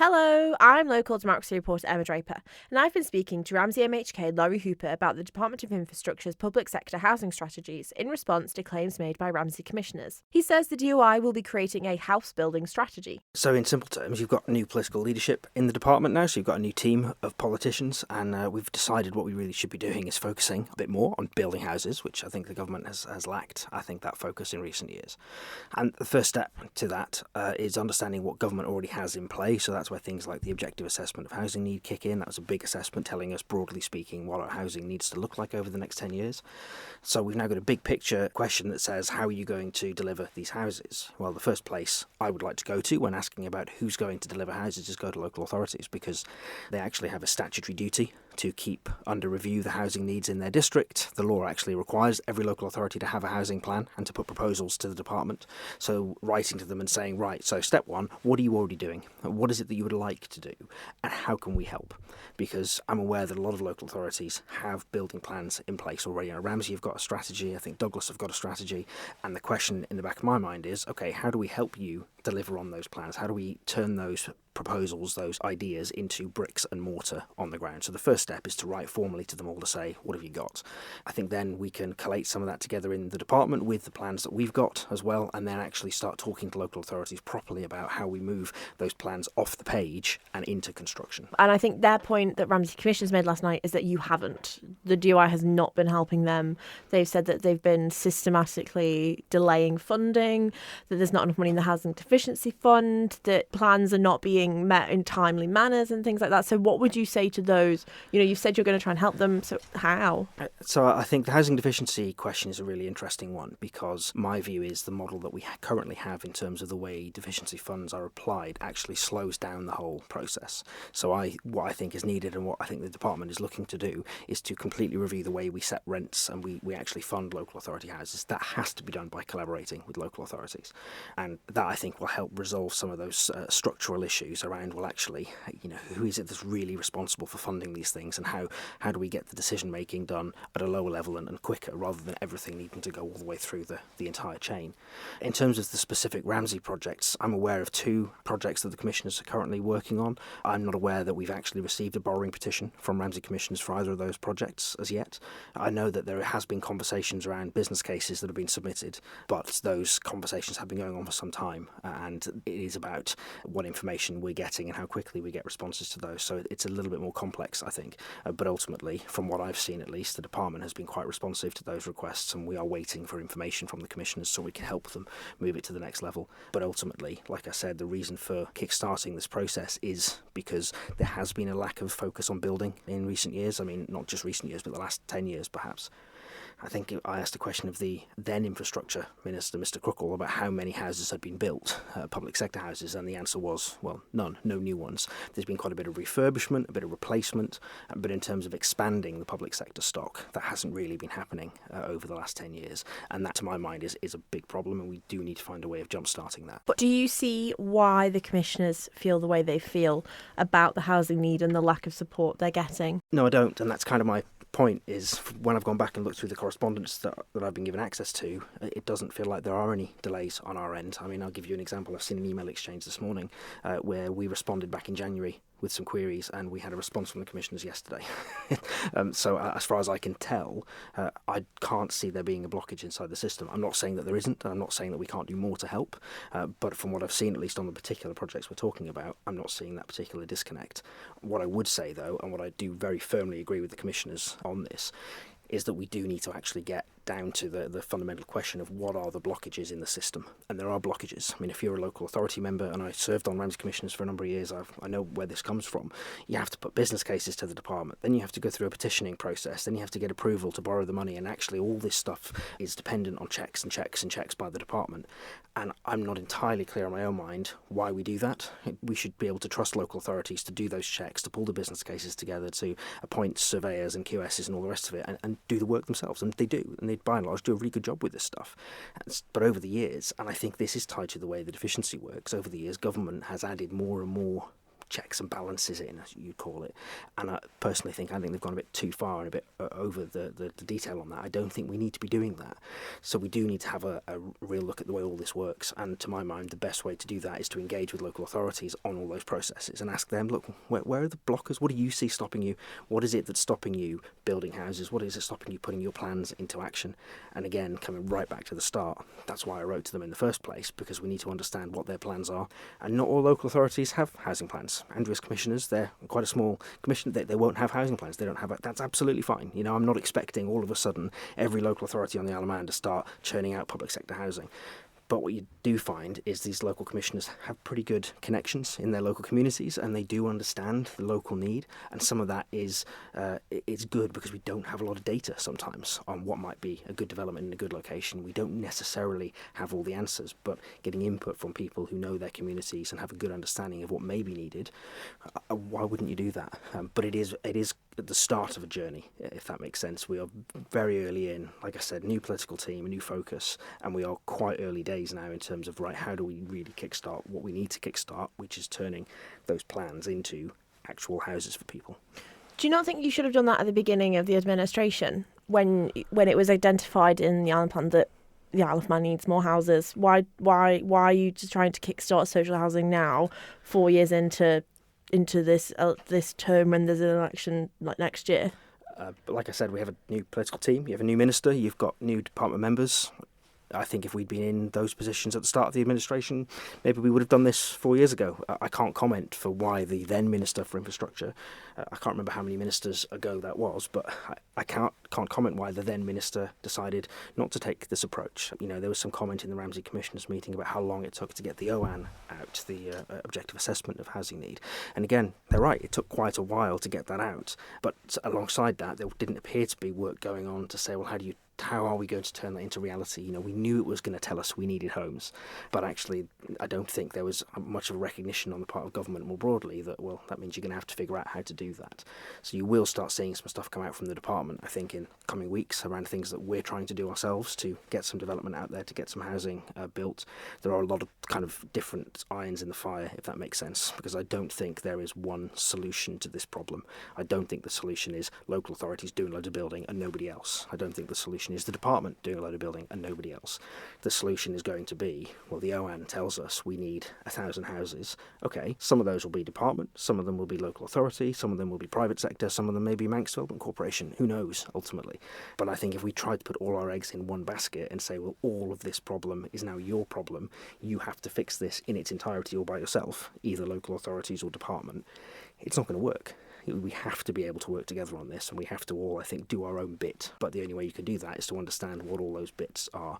Hello, I'm local Democracy Reporter Emma Draper, and I've been speaking to Ramsey MHK Lawrie Hooper about the Department of Infrastructure's public sector housing strategies in response to claims made by Ramsey Commissioners. He says the DoI will be creating a house building strategy. So in simple terms, you've got new political leadership in the department now, so you've got a new team of politicians, and we've decided what we really should be doing is focusing a bit more on building houses, which I think the government has lacked, I think, that focus in recent years. And the first step to that is understanding what government already has in play, so that's where things like the objective assessment of housing need kick in. That was a big assessment telling us, broadly speaking, what our housing needs to look like over the next 10 years. So we've now got a big picture question that says, how are you going to deliver these houses? Well, the first place I would like to go to when asking about who's going to deliver houses is go to local authorities, because they actually have a statutory duty to keep under review the housing needs in their district. The law actually requires every local authority to have a housing plan and to put proposals to the department. So writing to them and saying, right, so step one, what are you already doing? What is it that you would like to do? And how can we help? Because I'm aware that a lot of local authorities have building plans in place already. You know, Ramsey have got a strategy, I think Douglas have got a strategy, and the question in the back of my mind is, okay, how do we help you deliver on those plans? How do we turn those proposals, those ideas, into bricks and mortar on the ground? So the first step is to write formally to them all to say, what have you got? I think then we can collate some of that together in the department with the plans that we've got as well, and then actually start talking to local authorities properly about how we move those plans off the page and into construction. And I think their point that Ramsey Commissioners made last night is that you haven't. The DoI has not been helping them. They've said that they've been systematically delaying funding, that there's not enough money in the Housing Deficiency Fund, that plans are not being met in timely manners and things like that. So what would you say to those? You know, you've said you're going to try and help them, so how? So I think the housing deficiency question is a really interesting one, because my view is the model that we currently have in terms of the way deficiency funds are applied actually slows down the whole process. So what I think is needed, and what I think the department is looking to do, is to completely review the way we set rents and we actually fund local authority houses. That has to be done by collaborating with local authorities, and that I think will help resolve some of those structural issues around, well, actually, you know, who is it that's really responsible for funding these things, and how do we get the decision making done at a lower level and quicker, rather than everything needing to go all the way through the entire chain. In terms of the specific Ramsey projects, I'm aware of 2 projects that the Commissioners are currently working on. I'm not aware that we've actually received a borrowing petition from Ramsey Commissioners for either of those projects as yet. I know that there has been conversations around business cases that have been submitted, but those conversations have been going on for some time, and it is about what information we're getting and how quickly we get responses to those. So it's a little bit more complex, I think. But ultimately, from what I've seen at least, the department has been quite responsive to those requests, and we are waiting for information from the Commissioners so we can help them move it to the next level. But ultimately, like I said, the reason for kick-starting this process is because there has been a lack of focus on building in recent years. I mean, not just recent years, but the last 10 years perhaps. I think I asked a question of the then Infrastructure Minister, Mr Crookall, about how many houses had been built, public sector houses, and the answer was, well, none, no new ones. There's been quite a bit of refurbishment, a bit of replacement, but in terms of expanding the public sector stock, that hasn't really been happening over the last 10 years. And that, to my mind, is a big problem, and we do need to find a way of jump-starting that. But do you see why the Commissioners feel the way they feel about the housing need and the lack of support they're getting? No, I don't, and that's kind of my point. Is when I've gone back and looked through the correspondence that I've been given access to, it doesn't feel like there are any delays on our end. I mean, I'll give you an example. I've seen an email exchange this morning where we responded back in January with some queries, and we had a response from the Commissioners yesterday. So as far as I can tell, I can't see there being a blockage inside the system. I'm not saying that there isn't, and I'm not saying that we can't do more to help, but from what I've seen, at least on the particular projects we're talking about, I'm not seeing that particular disconnect. What I would say, though, and what I do very firmly agree with the Commissioners on this, is that we do need to actually get down to the fundamental question of what are the blockages in the system. And there are blockages. I mean, if you're a local authority member, and I served on Ramsey Commissioners for a number of years, I know where this comes from. You have to put business cases to the department, then you have to go through a petitioning process, then you have to get approval to borrow the money, and actually all this stuff is dependent on checks and checks and checks by the department. And I'm not entirely clear in my own mind why we do that. We should be able to trust local authorities to do those checks, to pull the business cases together, to appoint surveyors and QSs and all the rest of it, and do the work themselves. And they do, and they by and large do a really good job with this stuff. But over the years, and I think this is tied to the way the deficiency works, over the years government has added more and more checks and balances in, as you'd call it. And I personally think they've gone a bit too far and a bit over the detail on that. I don't think we need to be doing that. So we do need to have a real look at the way all this works. And to my mind, the best way to do that is to engage with local authorities on all those processes and ask them, look, where are the blockers? What do you see stopping you? What is it that's stopping you building houses? What is it stopping you putting your plans into action? And again, coming right back to the start, that's why I wrote to them in the first place, because we need to understand what their plans are. And not all local authorities have housing plans. Andrew's commissioners, they're quite a small commission, they won't have housing plans. They don't have that's absolutely fine. You know, I'm not expecting all of a sudden every local authority on the Isle of Man to start churning out public sector housing. But what you do find is these local commissioners have pretty good connections in their local communities, and they do understand the local need. And some of that is it's good because we don't have a lot of data sometimes on what might be a good development in a good location. We don't necessarily have all the answers, but getting input from people who know their communities and have a good understanding of what may be needed, why wouldn't you do that? But it is at the start of a journey, if that makes sense. We are very early in, like I said, new political team, a new focus, and we are quite early days now in terms of, right, how do we really kickstart what we need to kickstart, which is turning those plans into actual houses for people. Do you not think you should have done that at the beginning of the administration when it was identified in the Island Plan that the Isle of Man needs more houses? Why are you just trying to kickstart social housing now, 4 years into this term when there's an election like next year? But like I said, we have a new political team, you have a new minister, you've got new department members. I think if we'd been in those positions at the start of the administration, maybe we would have done this 4 years ago. I can't comment for why the then Minister for Infrastructure, I can't remember how many ministers ago that was, but I can't comment why the then Minister decided not to take this approach. You know, there was some comment in the Ramsey Commissioners meeting about how long it took to get the OAN out, the Objective Assessment of Housing Need. And again, they're right, it took quite a while to get that out. But alongside that, there didn't appear to be work going on to say, well, how are we going to turn that into reality? You know, we knew it was going to tell us we needed homes, but actually I don't think there was much of a recognition on the part of government more broadly that, well, that means you're going to have to figure out how to do that. So you will start seeing some stuff come out from the department, I think, in coming weeks around things that we're trying to do ourselves to get some development out there, to get some housing built. There are a lot of kind of different irons in the fire, if that makes sense, because I don't think there is one solution to this problem. I don't think the solution is local authorities doing loads of building and nobody else. I don't think the solution is the department doing a load of building and nobody else. The solution is going to be, well, the OAN tells us we need 1,000 houses. Okay, some of those will be department, some of them will be local authority, some of them will be private sector, some of them may be Manx Development Corporation. Who knows, ultimately? But I think if we try to put all our eggs in one basket and say, well, all of this problem is now your problem, you have to fix this in its entirety all by yourself, either local authorities or department, it's not going to work. We have to be able to work together on this, and we have to all, I think, do our own bit. But the only way you can do that is to understand what all those bits are.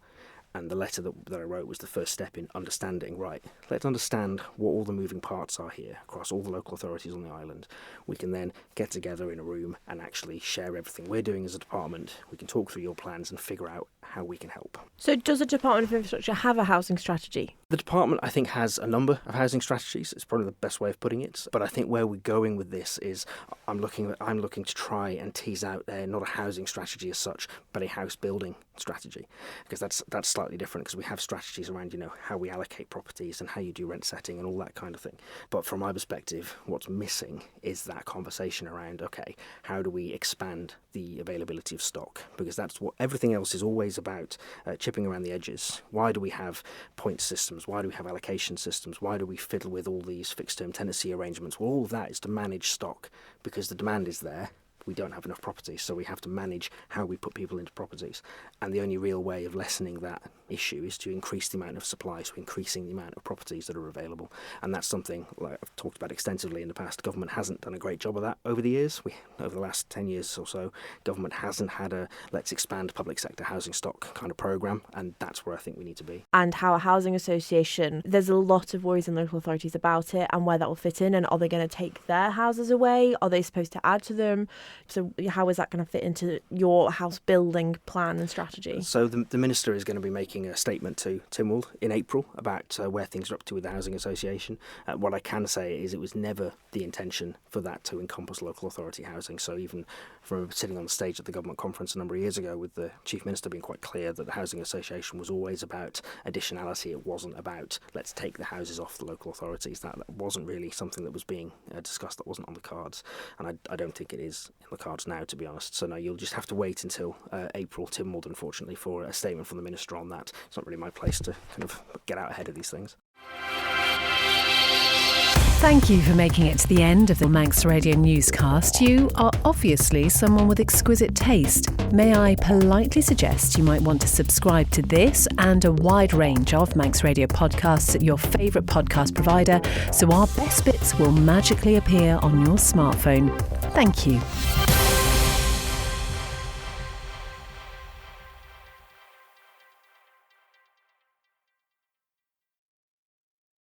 And the letter that I wrote was the first step in understanding, right, let's understand what all the moving parts are here across all the local authorities on the island. We can then get together in a room and actually share everything we're doing as a department. We can talk through your plans and figure out how we can help. So does the Department of Infrastructure have a housing strategy? The department, I think, has a number of housing strategies. It's probably the best way of putting it. But I think where we're going with this is I'm looking to try and tease out not a housing strategy as such, but a house building strategy, because that's slightly different, because we have strategies around, you know, how we allocate properties and how you do rent setting and all that kind of thing. But from my perspective, what's missing is that conversation around, okay, how do we expand the availability of stock? Because that's what everything else is always about, chipping around the edges. Why do we have point systems? Why do we have allocation systems? Why do we fiddle with all these fixed term tenancy arrangements? Well, all of that is to manage stock, because the demand is there. We don't have enough properties, so we have to manage how we put people into properties. And the only real way of lessening that issue is to increase the amount of supply, so increasing the amount of properties that are available. And that's something, like I've talked about extensively in the past, government hasn't done a great job of that over the years. Over the last 10 years or so, government hasn't had a let's expand public sector housing stock kind of programme, and that's where I think we need to be. And how a housing association, there's a lot of worries in local authorities about it and where that will fit in, and are they going to take their houses away? Are they supposed to add to them? So how is that going to fit into your house building plan and strategy? So the Minister is going to be making a statement to Tynwald in April about where things are up to with the Housing Association. What I can say is it was never the intention for that to encompass local authority housing. So even from sitting on the stage at the government conference a number of years ago with the Chief Minister being quite clear that the Housing Association was always about additionality. It wasn't about let's take the houses off the local authorities. That wasn't really something that was being discussed. That wasn't on the cards. And I don't think it is in the cards now, to be honest. So no, you'll just have to wait until April, Tynwald, unfortunately, for a statement from the Minister on that. It's not really my place to kind of get out ahead of these things. Thank you for making it to the end of the Manx Radio newscast. You are obviously someone with exquisite taste. May I politely suggest you might want to subscribe to this and a wide range of Manx Radio podcasts at your favourite podcast provider so our best bits will magically appear on your smartphone. Thank you.